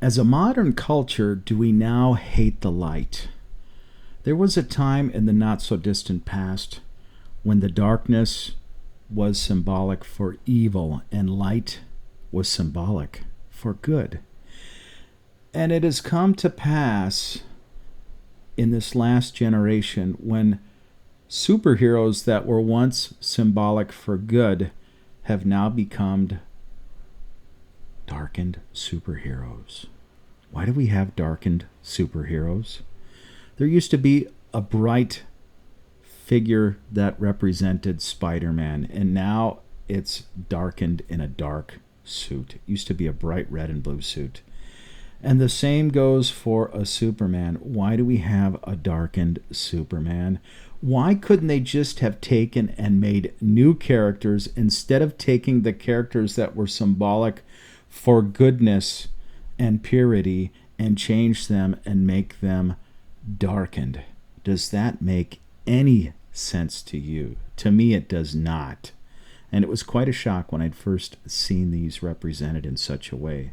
As a modern culture, do we now hate the light? There was a time in the not so distant past when the darkness was symbolic for evil and light was symbolic for good. And it has come to pass in this last generation when superheroes that were once symbolic for good have now become darkened superheroes. Why do we have darkened superheroes? There used to be a bright figure that represented Spider-Man, and now it's darkened in a dark suit. It used to be a bright red and blue suit. And the same goes for a Superman. Why do we have a darkened Superman? Why couldn't they just have taken and made new characters instead of taking the characters that were symbolic for goodness and purity and change them and make them darkened? Does that make any sense to you? To me, it does not. And it was quite a shock when I'd first seen these represented in such a way.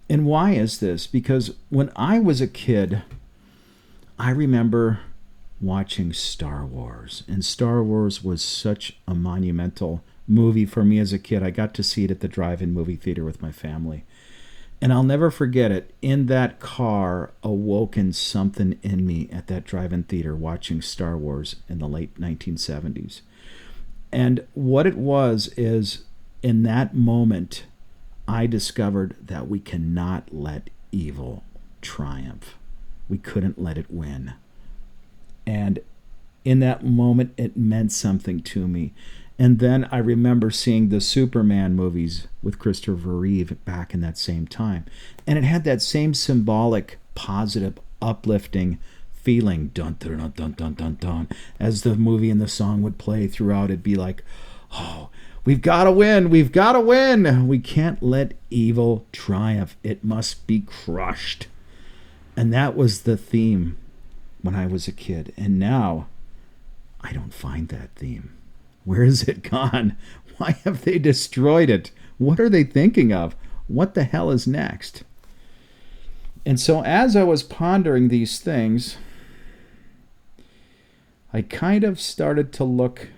And why is this? Because when I was a kid, I remember watching Star Wars. And Star Wars was such a monumental movie for me as a kid. I got to see it at the drive-in movie theater with my family. And I'll never forget it. In that car awoken something in me at that drive-in theater watching Star Wars in the late 1970s. And what it was is, in that moment, I discovered that we cannot let evil triumph. We couldn't let it win. And in that moment, it meant something to me. And then I remember seeing the Superman movies with Christopher Reeve back in that same time. And it had that same symbolic, positive, uplifting feeling, dun dun dun dun dun dun dun. As the movie and the song would play throughout, it'd be like, oh, we've got to win, we've got to win. We can't let evil triumph. It must be crushed. And that was the theme when I was a kid. And now I don't find that theme. Where has it gone? Why have they destroyed it? What are they thinking of? What the hell is next? And so as I was pondering these things, I kind of started to look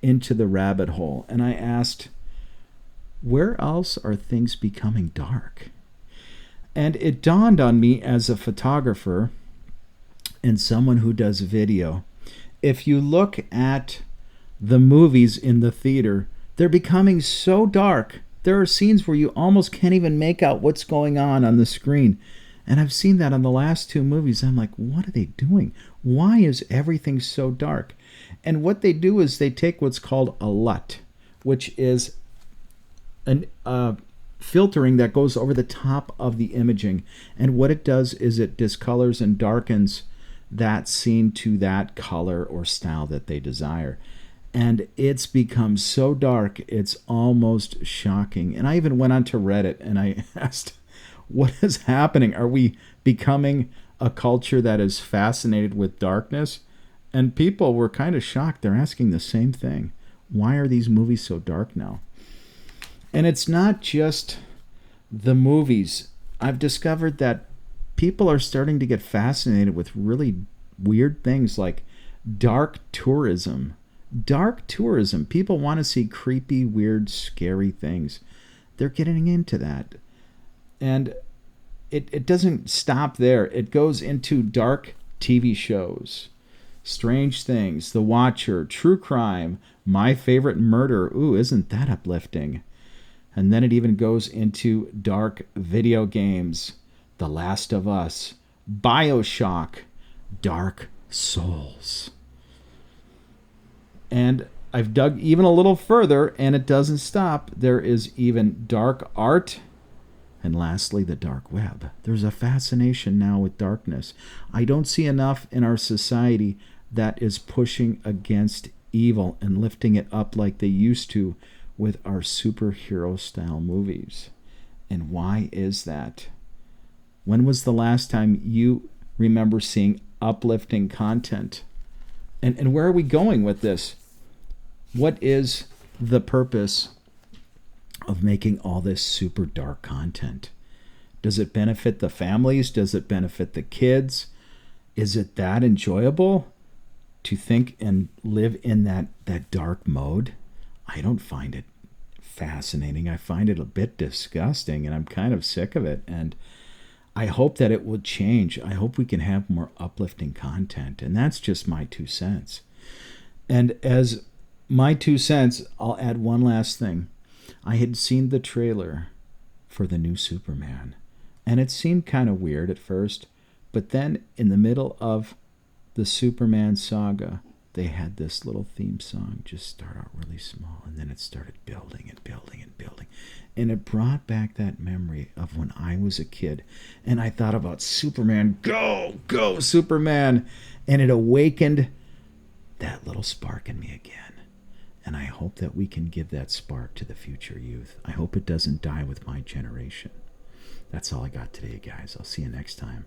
into the rabbit hole. And I asked, where else are things becoming dark? And it dawned on me as a photographer and someone who does video, if you look at the movies in the theater, they're becoming so dark. There are scenes where you almost can't even make out what's going on the screen. And I've seen that on the last two movies. I'm like, what are they doing? Why is everything so dark? And what they do is they take what's called a LUT, which is a filtering that goes over the top of the imaging. And what it does is it discolors and darkens that scene to that color or style that they desire. And it's become so dark, it's almost shocking. And I even went onto Reddit and I asked, what is happening? Are we becoming a culture that is fascinated with darkness? And people were kind of shocked. They're asking the same thing. Why are these movies so dark now? And it's not just the movies. I've discovered that people are starting to get fascinated with really weird things like dark tourism. Dark tourism. People want to see creepy, weird, scary things. They're getting into that. And it doesn't stop there. It goes into dark TV shows. Strange Things, The Watcher, True Crime, My Favorite Murder. Ooh, isn't that uplifting? And then it even goes into dark video games. The Last of Us, BioShock, Dark Souls. And I've dug even a little further, and it doesn't stop. There is even dark art. And lastly, the dark web. There's a fascination now with darkness. I don't see enough in our society that is pushing against evil and lifting it up like they used to with our superhero-style movies. And why is that? When was the last time you remember seeing uplifting content? And where are we going with this? What is the purpose of making all this super dark content? Does it benefit the families? Does it benefit the kids? Is it that enjoyable to think and live in that dark mode? I don't find it fascinating. I find it a bit disgusting, and I'm kind of sick of it. And I hope that it will change. I hope we can have more uplifting content. And that's just my 2 cents. And as my 2 cents, I'll add one last thing. I had seen the trailer for the new Superman, and it seemed kind of weird at first, but then in the middle of the Superman saga, they had this little theme song just start out really small, and then it started building and building and building. And it brought back that memory of when I was a kid, and I thought about Superman, go, go, Superman, and it awakened that little spark in me again. And I hope that we can give that spark to the future youth. I hope it doesn't die with my generation. That's all I got today, guys. I'll see you next time.